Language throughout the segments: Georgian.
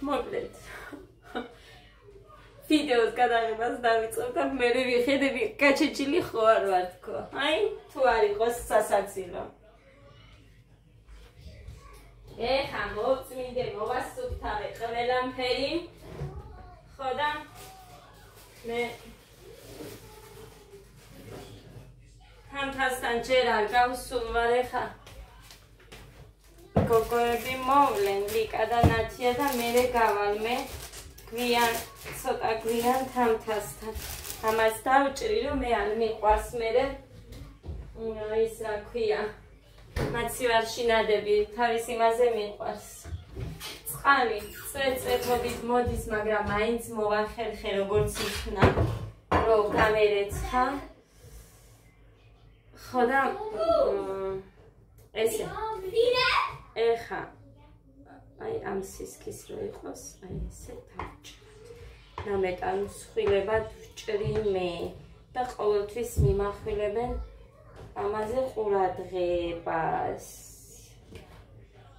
მოკლედ ვიდეოს გადაღებას დავიწყებ და მე ვიხედები გაჩეჩილი ხო არ ვარ თქო. აი, თუ არ იყოს სასაცილო. ეხა მოვწმინდე, მოვასუფთავე ყველაფერი. ხო და მე თამთასთან ჯერ არ გავსულვარ ეხა. გოგოები მოვლენ ლიკა და ნათია და მერე გავალ მე გვიან ცოტა გვიან თამთასთან. ამას დავჭრი რომ მე არ მიყვარს მერე ის რა ქვია მაცივარშინადები თავის იმაზე მიყვარს. წყალი წეწეთობით მოდის, მაგრამ მაინც მოვახერხე როგორც იქნა რომ გამერეცხა. ხო და ესე ეხა აი ამ სისქის რო იყოს, აი ესე დავჭრით. ნამეტან მსხვილებად ვჭრი მე და ყოველთვის მიმახვილებენ ამაზე ყურადღებას.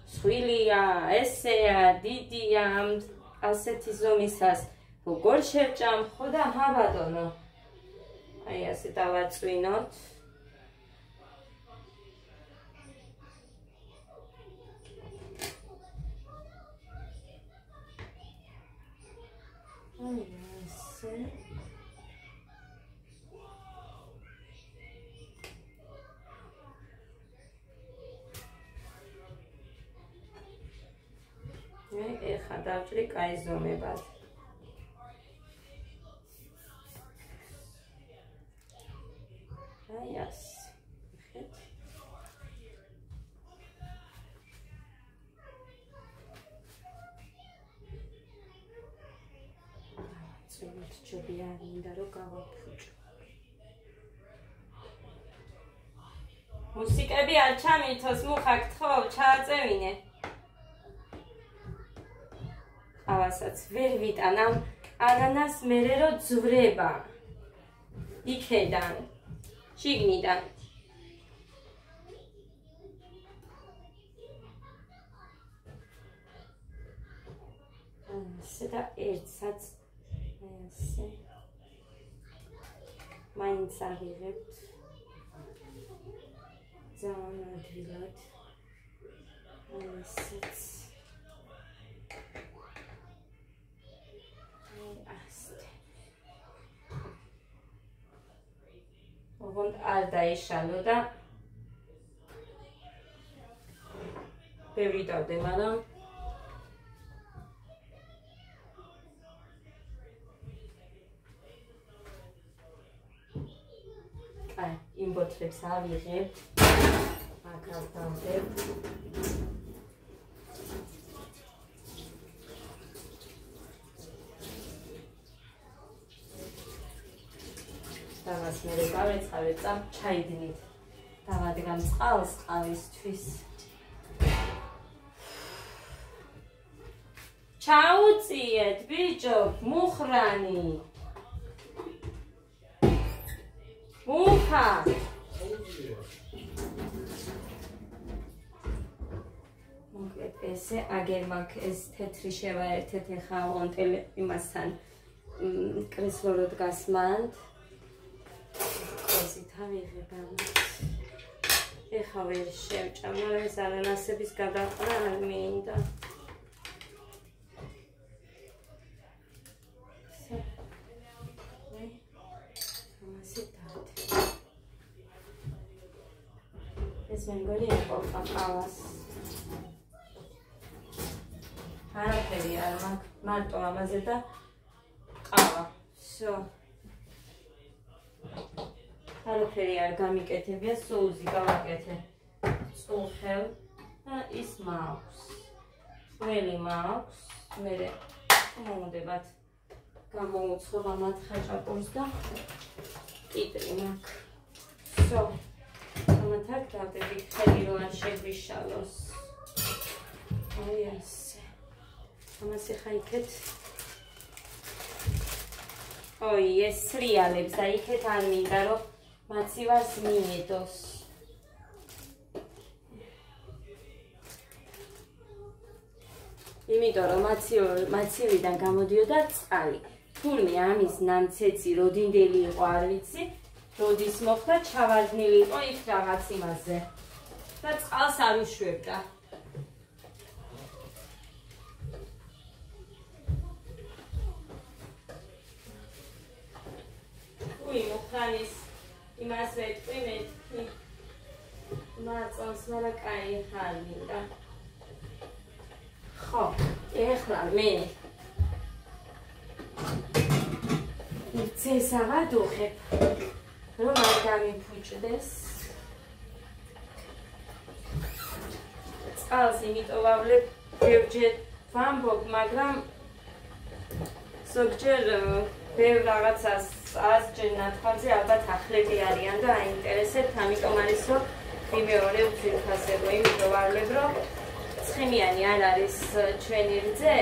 მსხვილია, ესეა, დიდია, ასეთი ზომისას როგორ შევჭამ, ხო და ჰაბატონო. აი ასე დავაწვინოთ. აი ასე. მე ეხა დავჭრი კაი ზომებად. აი ასე. ჯობი არ მინდა რომ გავაფუჭო. მუსიკები არ ჩამითოს, მუხაკ თხოვ, ჩააწევინე. ყავასაც ვერ ვიტანამ, არანას მერე რო ძვრება. იქედან, შიგნიდან. ასე და ერთსაც ასე მაინც ავიღებთ ძალიან ადვილად ასეც ასე ოღონდ არ დაეშალო და ბევრი დავდე, მაგრამ იმ ბოთლებს ავიღებთ, აქ ავდამდებთ. და მას მერე გავეცხავეთ და ჩაიდნით. დავადგამ წყალს ყავისთვის. ჩაუწიეთ, ბიჭო, მუხრანი. მუხა. მოკლედ ესე აგერ მაგ ეს თეთრი შევაერთეთ ეხა ონტელ იმასთან კრესლო რო დგას მანდ. ოზით ავიღებ ამას. ეხა ვერ შევჭამ, მაგრამ ეს არანასების გადაყრა არ მინდა. ეს მე მგონი ეყოლყა ყავას. არაფერი არ მაქვს, მარტო ამაზე და ყავა. всё. არაფერი არ გამიკეთებია, სოუსი გავაკეთე. წულხელ და ის მაქვს. ყველი მაქვს. მე მომდებათ გამოუცხობ ამათ ხაჭაპურს და კიტრი მაქვს. всё. ამათ აქ დავდები ხელი რომ არ შეგვიშალოს. აი ასე. ამას ეხა იქეთ. ой, ეს სრიალებს და იქეთ არ მინდა რომ მაცივარს მიედოს. იმიტომ რომ მაცივიდან გამოდიოდა წყალი. თურმე ამის ნამცეცი როდინდელი იყო არ ვიცი, როდის მოხდა ჩავარდნილი იყო იქ რაღაც იმაზე და წყალს არ უშვებდა. მოხანის იმას ვეთქვი მეთქი მაწონს მაგრამ კაი ხარ მინდა. ხო, ეხლა მე ცეს ავადუხებ, რომ არ გამიფუჭდეს. წყალს იმიტომ ვავლებ ბევრჯერ ვამბობ, მაგრამ ზოგჯერ ბევრ რაღაცას ასჯერ ნათქვამზე ალბათ ახლები არიან და აინტერესებთ, ამიტომ არის რომ მეორე უძვირფასებო, იმიტომ ვავლებ რომ ცხიმიანი არ არის ჩვენი რძე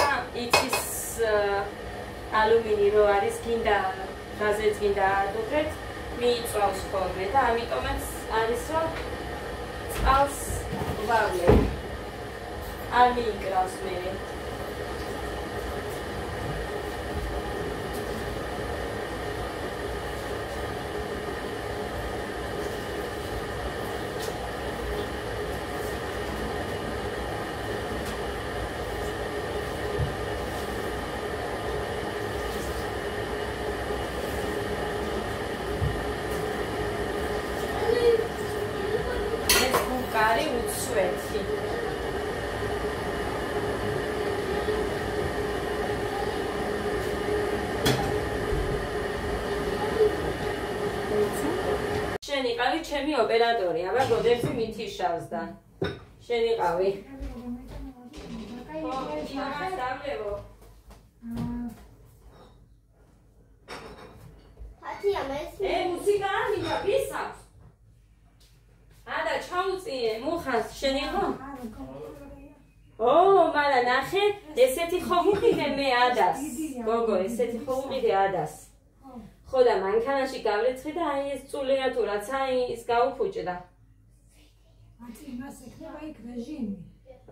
და იცის ალუმინი რო არის გინდა გაზეც გინდა ადუღეთ მიიწვავს ხოლმე და ამიტომაც არის რომ წყალს ვავლებ არ მიიკრავს მე. კარი უცვეთი. შენი ყავი ჩემი ოპერატორი, აბა გოდერძი მითიშავს და შენი ყავი. ხო, იმას დავლებო. ათია მე მუსიკა არ მინდა ვისავს? ადა ჩაუწიე მუხას შენი ხო? ო, მაგრამ ნახე, ესეთი ხო ვიყიდე მე ადას. გოგო, ესეთი ხო ვიყიდე αδას. ხო და მანქანაში გავრეცხი და აი ეს წულია თუ რაც აი ის გაუფუჭდა. ათი იმას ეკნება იქ რეჟიმი.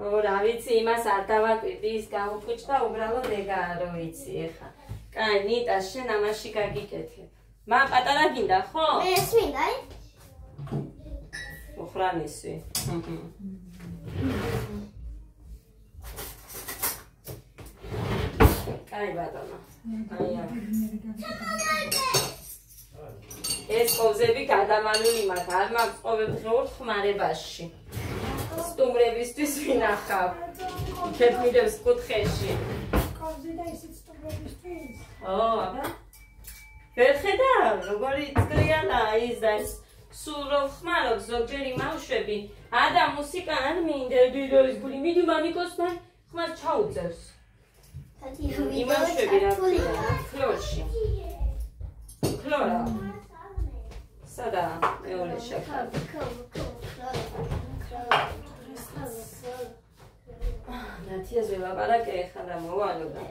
ო, რა ვიცი, იმას არ დავაკვირდი, ის გაუფუჭდა უბრალოდ ეგაა რო იცი ეხა. კაი, ნიტა, შენ ამაში გაგიკეთებ. მან პატარა გინდა, ხო? მე ეს მინდა, აი? უხრანისი. კაი ბატონო. ეს ყოვზები გადამანული მაქვს, არ მაქვს ყოვებს ღეურთ ხმარებაში. სტუმრებისთვის ვინახავ. ქეთმიდებს კუთხეში. ყოვზი და ისიც სტუმრებისთვის. ო, აბა. ვერ ხედავ, როგორი წრიანაა ის და ეს სულ რო ხმარობ ზოგჯერ იმავშვები. ადა მუსიკა არ მინდა დიდოის გული მიდი მამიკოსთან ხმას ჩაუწევს. იმავშვები რა ქვია ფლორში. ფლორა. სადა მეორე შეხარ. ნათიას ველაპარაკე ეხლა და მოვალო და.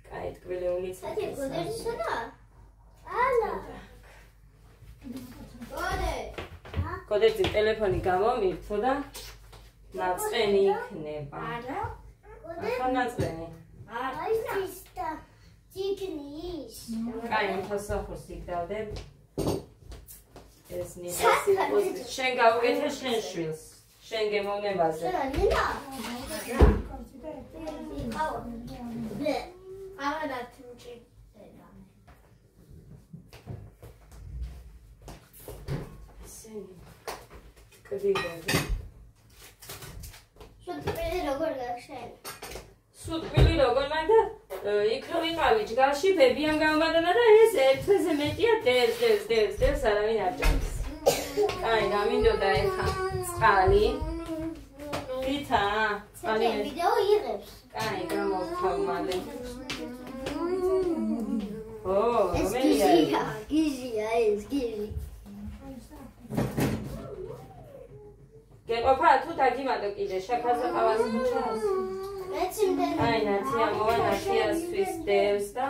კაი ტკბილეულიც. ალა. კოდერძი ტელეფონი გამომირთო და ნაწყენი იქნება. არა. ახლა ნაწყენი. აი ისდა. ჯიგნის. კაი, მოსახოს იგდავდებ. ეს ნიჭი პოზიცია. შენ გავუკეთე შენ შვილს. შენ გემოვნებაზე. ლინა. ყოვზი და ყავა. ბლე. ყავა და თუნჭი. კდიდები. სუტყვილი როგორ გახშენ? სუტყვილი როგორ მაგდა? იქ რო ვიყავი ჯგალში, ბებიამ გამოგადანა და ეს ერთზე მეტია დევს, არავინ არ ჭამს. კაი, გამინდოდა ეხა წყალი. ვითა, წყალი. ვიდეო იღებს. კაი, გამოვთავ მალე. ო, ეს რომელია? გიზია, ეს გიზი. გეყოფა თუ დაგიმატო კიდე შაქარზე ყავას უჩას. მეც იმდენი. აი ნათია მოვა ნათიასთვის დევს და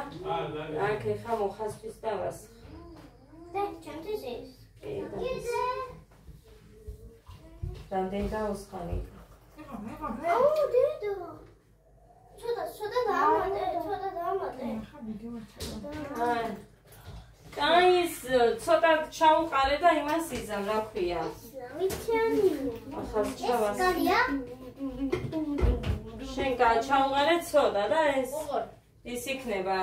აქ ეხა მოხასთვის დავას. და ჩემთვის ის. რამდენი დაუსხანი? აუ დედო ცოტა დაამატე აი ის ცოტა ჩაუყარე და იმას იზამ რა ქვია ახალ ჩავას შენ გაჩაუყარე ცოტა და ეს იქნება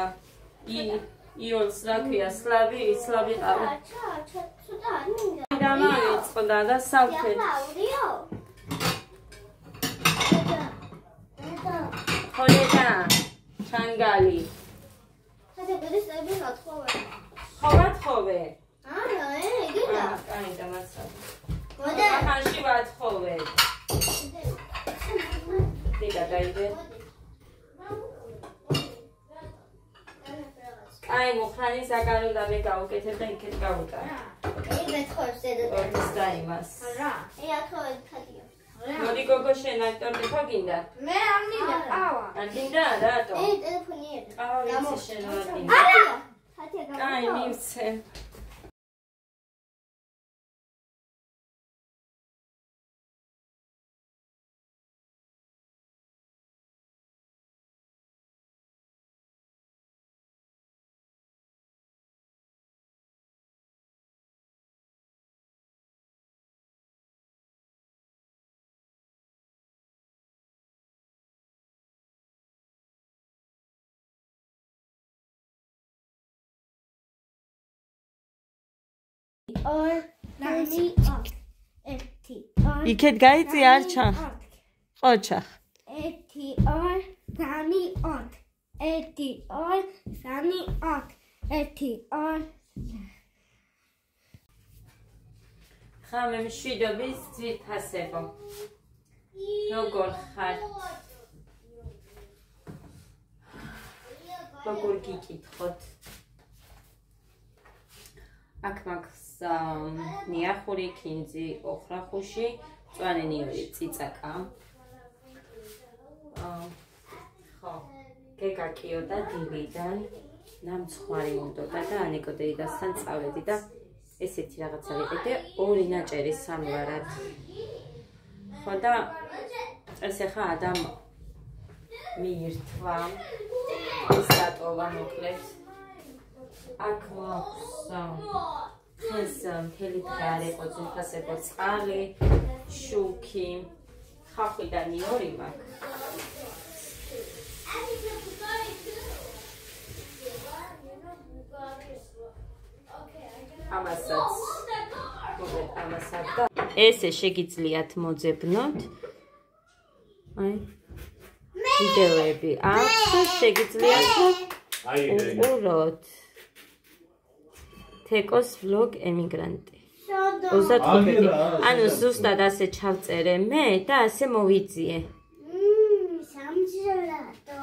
იოლს რა ქვია სლავი ყავი ცოტა არ მინდა დამარიწყდა და სავთეთ ხოლედა ჩანგალი ხოვე არა ეგედა კაი და მასა მოდე ხანში ვათხოვე დიდა დაიდე კაი მოხანი საკარო და მე გავუკეთებ და იქეთ გავუტარე მეთხოვს დედა ის და იმას რა ათხოვე ხადია მოდი გოგო შენ აქტორდი ხო გინდა მე არ მინდა ყავა არ გინდა რატო ტელეფონი ერე ყავა ვიცი შენ რა გინდა არა ხათია კაი მივცე ორ ნამი ერთი იქეთ გაიწი არჩა ყოჩა ერთი ორ სამი ოთხ ერთი ორ სამი ოთხ ერთი ორ ხამე მშვიდობის ძვირფასებო როგორ ხარ როგორ გიკითხოთ აქ მაქვს ნიახური კინძი ოხრახუში წვანენიური ციცაკა ხო გეკაკიო და დილიდან ნამცხვარი უნდოდა და ანიკო დეიდასთან წავედი და ესეთი რაღაცა ვიყიდე ორი ნაჭერი სამვარად ხო და ეს ახლა ადამ მიირთვა ეს დატოვა მოკლედ აქ მაქვს ეს მთელი დღე არ იყო ძვირფასებო წყალი შუქი ხახვი და ნიორი მაქვს ამასაც და ესე შეგიძლიათ მოძებნოთ აი ვიდეოები აქვს შეგიძლიათ უყუროთ თეკოს ვლოგ ემიგრანტი 35 ანუ ზუსტად ასე ჩავწერე მე და ასე მოვიძიე სამჯერადო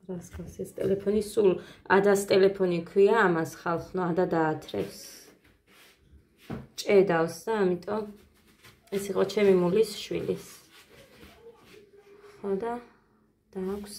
რას გავს ეს ტელეფონი სულ ადას ტელეფონი ქვია ამას ხალხნო ადა დაათრევს ჭედავს და ამიტომ ეს იყო ჩემი მულის შვილის ხო და აქვს